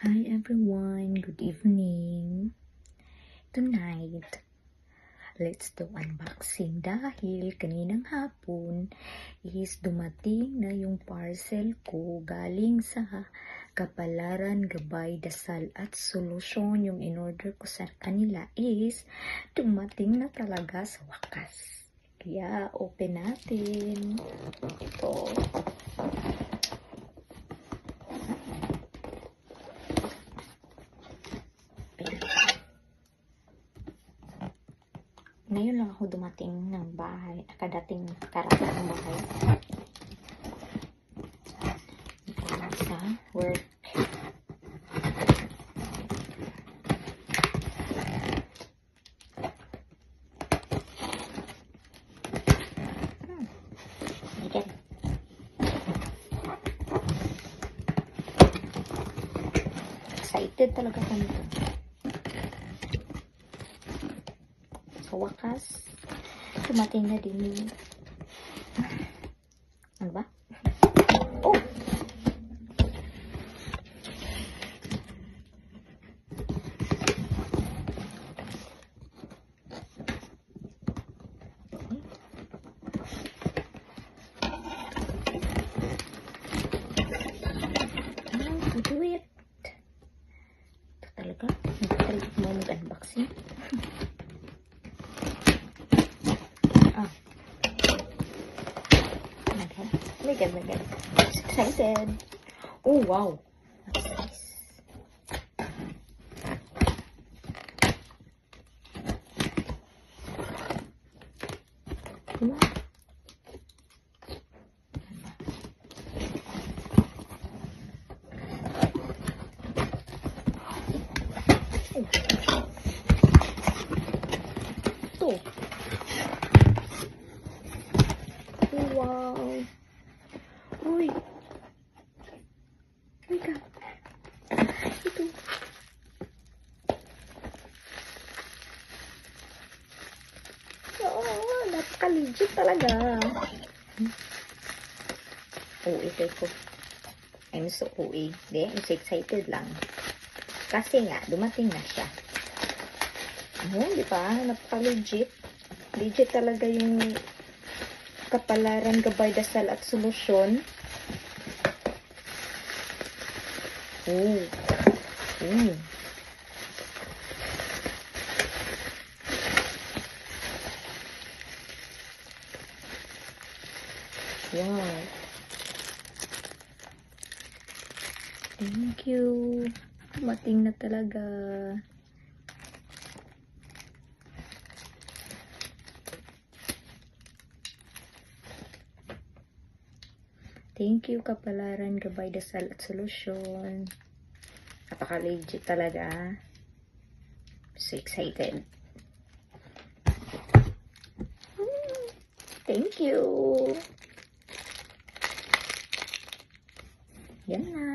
Hi everyone, good evening. Tonight, let's do unboxing dahil kaninang hapon is dumating na yung parcel ko galing sa Kapalaran Gabay Dasal at Solusyon. Yung in-order ko sa kanila is dumating na talaga sa wakas. Kaya open natin. Ito. Ngayon lang ako dumating ng bahay, karating ng bahay. Ito sa work. Again. Excited talaga kami ito. Sa wakas, dumating na din yung ano ba? Oh! Do it! Ito talaga. Ito talaga mo mag-unboxing. Oh my god. Excited. Oh, wow. That's nice. Wow. Ito. Wow. Uy. Oh my god. Ito. Oo, napaka-legit talaga. Oh, ito. I'm so OA. Hindi, I'm so excited lang. Kasi nga, dumating na siya. Di ba? Napaka-legit. Legit talaga yung Kapalaran Gabay Dasal at Solusyon. Oh. Wow. Thank you. Dumating na talaga. Thank you, Kapalaran Gabay Dasal at Solusyon. Napaka-legit talaga. So excited. Thank you. Yan na.